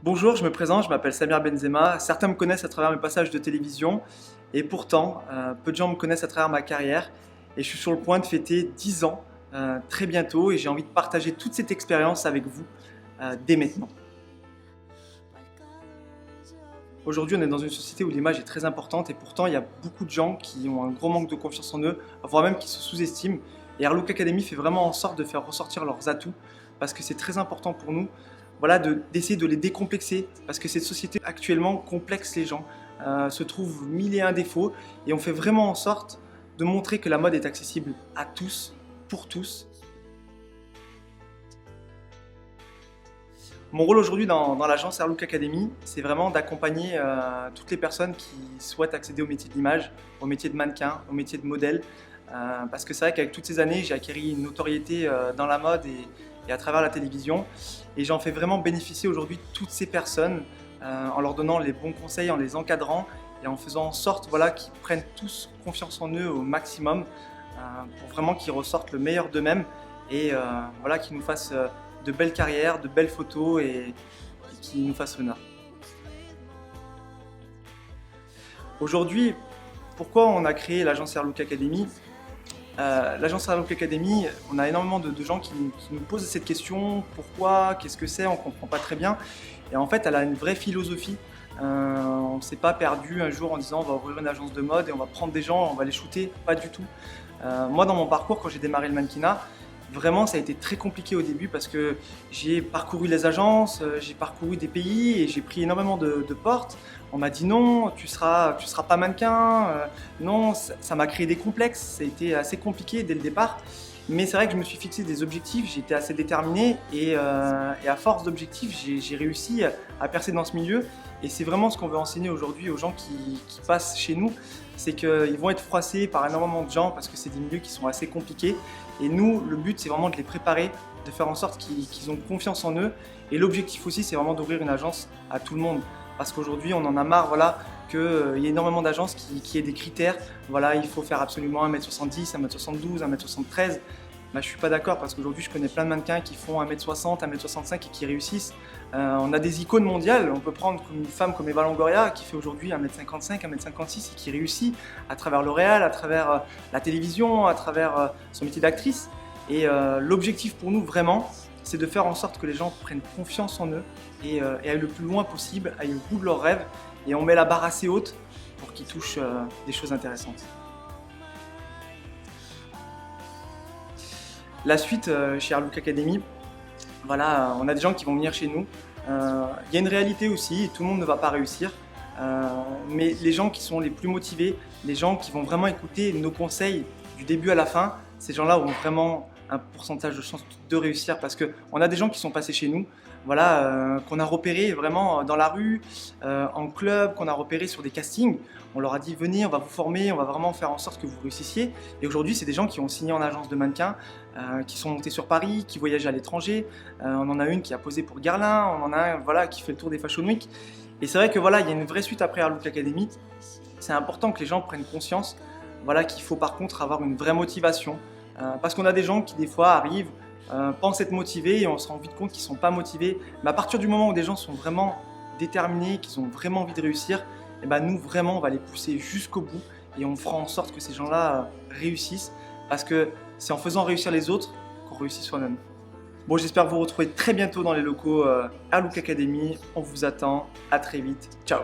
Bonjour, je me présente, je m'appelle Samir Benzema. Certains me connaissent à travers mes passages de télévision et pourtant, peu de gens me connaissent à travers ma carrière et je suis sur le point de fêter 10 ans très bientôt et j'ai envie de partager toute cette expérience avec vous dès maintenant. Aujourd'hui, on est dans une société où l'image est très importante et pourtant, il y a beaucoup de gens qui ont un gros manque de confiance en eux, voire même qui se sous-estiment. Et Airlook Academy fait vraiment en sorte de faire ressortir leurs atouts parce que c'est très important pour nous, voilà, d'essayer de les décomplexer parce que cette société actuellement complexe les gens, se trouve mille et un défauts et on fait vraiment en sorte de montrer que la mode est accessible à tous, pour tous. Mon rôle aujourd'hui dans l'agence Airlook Academy, c'est vraiment d'accompagner toutes les personnes qui souhaitent accéder au métier de l'image, au métier de mannequin, au métier de modèle. Parce que c'est vrai qu'avec toutes ces années, j'ai acquis une notoriété dans la mode et à travers la télévision. Et j'en fais vraiment bénéficier aujourd'hui toutes ces personnes en leur donnant les bons conseils, en les encadrant et en faisant en sorte voilà, qu'ils prennent tous confiance en eux au maximum pour vraiment qu'ils ressortent le meilleur d'eux-mêmes et voilà, qu'ils nous fassent de belles carrières, de belles photos et qui nous fassent honneur. Aujourd'hui, pourquoi on a créé l'agence Airlook Academy? L'agence Airlook Academy, on a énormément de gens qui nous posent cette question, pourquoi, qu'est-ce que c'est, on ne comprend pas très bien. Et en fait, elle a une vraie philosophie. On ne s'est pas perdu un jour en disant on va ouvrir une agence de mode et on va prendre des gens, on va les shooter, pas du tout. Moi, dans mon parcours, quand j'ai démarré le mannequinat, vraiment, ça a été très compliqué au début parce que j'ai parcouru les agences, j'ai parcouru des pays et j'ai pris énormément de portes. On m'a dit non, tu seras pas mannequin. Non, ça m'a créé des complexes. Ça a été assez compliqué dès le départ. Mais c'est vrai que je me suis fixé des objectifs, j'ai été assez déterminé et à force d'objectifs, j'ai réussi à percer dans ce milieu. Et c'est vraiment ce qu'on veut enseigner aujourd'hui aux gens qui passent chez nous, c'est qu'ils vont être froissés par énormément de gens parce que c'est des milieux qui sont assez compliqués. Et nous, le but, c'est vraiment de les préparer, de faire en sorte qu'ils ont confiance en eux. Et l'objectif aussi, c'est vraiment d'ouvrir une agence à tout le monde. Parce qu'aujourd'hui, on en a marre, voilà, qu'il y ait énormément d'agences qui aient des critères. Voilà, il faut faire absolument 1m70, 1m72, 1m73. Bah, je ne suis pas d'accord parce qu'aujourd'hui, je connais plein de mannequins qui font 1m60, 1m65 et qui réussissent. On a des icônes mondiales. On peut prendre une femme comme Eva Longoria qui fait aujourd'hui 1m55, 1m56 et qui réussit à travers L'Oréal, à travers la télévision, à travers son métier d'actrice. Et l'objectif pour nous, vraiment, c'est de faire en sorte que les gens prennent confiance en eux et aillent le plus loin possible, aillent au bout de leurs rêves. Et on met la barre assez haute pour qu'ils touchent des choses intéressantes. La suite chez Airlook Academy, voilà, on a des gens qui vont venir chez nous. Il y a une réalité aussi, tout le monde ne va pas réussir. Mais les gens qui sont les plus motivés, les gens qui vont vraiment écouter nos conseils du début à la fin, ces gens-là auront vraiment un pourcentage de chance de réussir parce qu'on a des gens qui sont passés chez nous, voilà, qu'on a repérés vraiment dans la rue, en club, qu'on a repérés sur des castings. On leur a dit venez, on va vous former, on va vraiment faire en sorte que vous réussissiez. Et aujourd'hui, c'est des gens qui ont signé en agence de mannequins, qui sont montés sur Paris, qui voyagent à l'étranger. On en a une qui a posé pour Guerlain, on en a un voilà, qui fait le tour des Fashion Week. Et c'est vrai que voilà, il y a une vraie suite après Airlook Academy. C'est important que les gens prennent conscience voilà, qu'il faut par contre avoir une vraie motivation. Parce qu'on a des gens qui des fois arrivent, pensent être motivés et on se rend vite compte qu'ils ne sont pas motivés. Mais à partir du moment où des gens sont vraiment déterminés, qu'ils ont vraiment envie de réussir, et ben nous vraiment on va les pousser jusqu'au bout et on fera en sorte que ces gens-là réussissent. Parce que c'est en faisant réussir les autres qu'on réussit soi-même. Bon, j'espère vous retrouver très bientôt dans les locaux Airlook Academy. On vous attend. À très vite. Ciao.